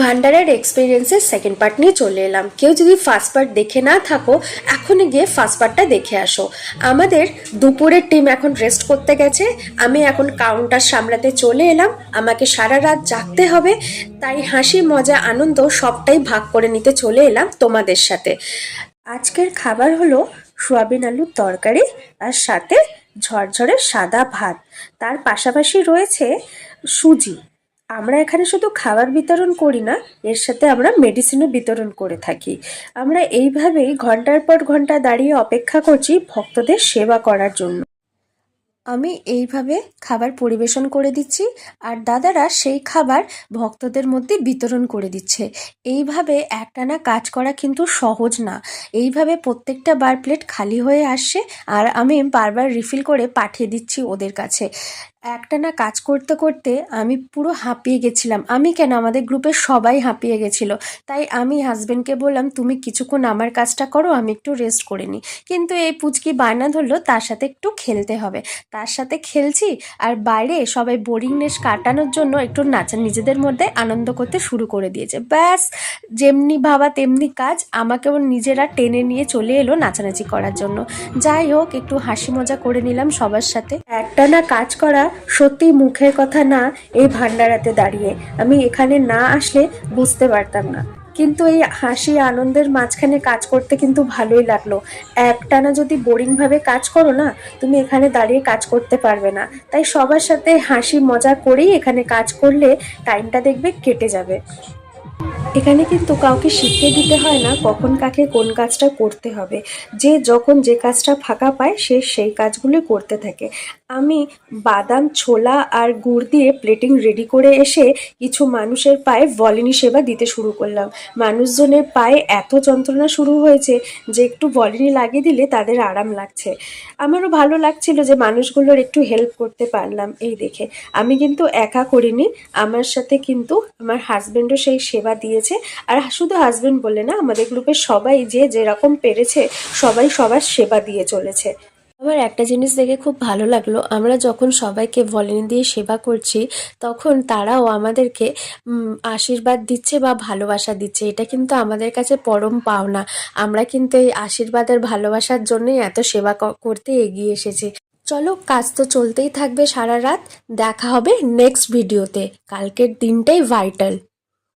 ভান্ডারের এক্সপিরিয়েন্সের second part নিয়ে চলে এলাম। কেউ যদি ফার্স্ট পার্ট দেখে না থাকো, এখনই গিয়ে ফার্স্ট পার্টটা দেখে আসো। আমাদের দুপুরের টিম এখন রেস্ট করতে গেছে, আমি এখন কাউন্টার সামলাতে চলে এলাম। আমাকে সারা রাত জাগতে হবে, তাই হাসি মজা আনন্দ সবটাই ভাগ করে নিতে চলে এলাম তোমাদের সাথে। আজকের খাবার হলো সোয়াবিন আলুর তরকারি আর সাথে ঝরঝরে সাদা ভাত, তার পাশাপাশি রয়েছে সুজি। আমরা এখানে শুধু খাবার বিতরণ করি না, এর সাথে আমরা মেডিসিনও বিতরণ করে থাকি। আমরা এইভাবেই ঘন্টার পর ঘন্টা দাঁড়িয়ে অপেক্ষা করছি ভক্তদের সেবা করার জন্য। আমি এইভাবে খাবার পরিবেশন করে দিচ্ছি, আর দাদারা সেই খাবার ভক্তদের মধ্যে বিতরণ করে দিচ্ছে। এইভাবে একটানা কাজ করা কিন্তু সহজ না। এইভাবে প্রত্যেকটা বার প্লেট খালি হয়ে আসছে, আর আমি বারবার রিফিল করে পাঠিয়ে দিচ্ছি ওদের কাছে। একটানা কাজ করতে করতে আমি পুরো হাঁপিয়ে গেছিলাম। আমি কেন, আমাদের গ্রুপের সবাই হাঁপিয়ে গেছিল। তাই আমি হাজবেন্ডকে বললাম, তুমি কিছুক্ষণ আমার কাজটা করো, আমি একটু রেস্ট করে নিই। কিন্তু এই পুচকি বায়না ধরলো তার সাথে একটু খেলতে হবে। তার সাথে খেলছি, আর বাইরে সবাই বোরিংনেস কাটানোর জন্য একটু নাচা, নিজেদের মধ্যে আনন্দ করতে শুরু করে দিয়েছে। ব্যাস, যেমনি ভাবা তেমনি কাজ, আমাকেও নিজেরা টেনে নিয়ে চলে এলো নাচানাচি করার জন্য। যাই হোক, একটু হাসি মজা করে নিলাম সবার সাথে। একটানা কাজ করা সত্যি মুখের কথা না। এই ভান্ডারাতে দাঁড়িয়ে আমি এখানে না আসলে বুঝতে পারতাম না, কিন্তু এই হাসি আনন্দের মাঝখানে কাজ করতে কিন্তু ভালোই লাগলো। একটানা যদি বোরিংভাবে কাজ করো না, তুমি এখানে দাঁড়িয়ে কাজ করতে পারবে না। তাই সবার সাথে হাসি মজা করেই এখানে কাজ করলে টাইমটা দেখবে কেটে যাবে। এখানে কিন্তু কাউকে শিখিয়ে দিতে হয় না কখন কাকে কোন কাজটা করতে হবে। যে যখন যে কাজটা ফাঁকা পায় সে সেই কাজগুলো করতে থাকে। আমি বাদাম, ছোলা আর গুড় দিয়ে প্লেটিং রেডি করে এসে কিছু মানুষের পায়ে ভলিনি সেবা দিতে শুরু করলাম। মানুষজনের পায়ে এত যন্ত্রণা শুরু হয়েছে যে একটু ভলিনি লাগিয়ে দিলে তাদের আরাম লাগছে। আমারও ভালো লাগছিল যে মানুষগুলোর একটু হেল্প করতে পারলাম এই দেখে। আমি কিন্তু একা করিনি, আমার সাথে কিন্তু আমার হাজবেন্ডও সেই সেবা দিয়েছে। আর শুধু হাজবেন্ড বলে না, আমাদের গ্রুপের সবাই যে যেরকম পেরেছে সবাই সবার সেবা দিয়ে চলেছে। আমার একটা জিনিস দেখে খুব ভালো লাগলো, আমরা যখন সবাইকে ভলিনি দিয়ে সেবা করছি তখন তারাও আমাদেরকে আশীর্বাদ দিচ্ছে বা ভালোবাসা দিচ্ছে। এটা কিন্তু আমাদের কাছে পরম পাওনা। আমরা কিন্তু এই আশীর্বাদ আর ভালোবাসার জন্যই এত সেবা করতে এগিয়ে এসেছি। চলো, কাজ তো চলতেই থাকবে সারা রাত। দেখা হবে নেক্সট ভিডিওতে। কালকের দিনটাই ভাইটাল।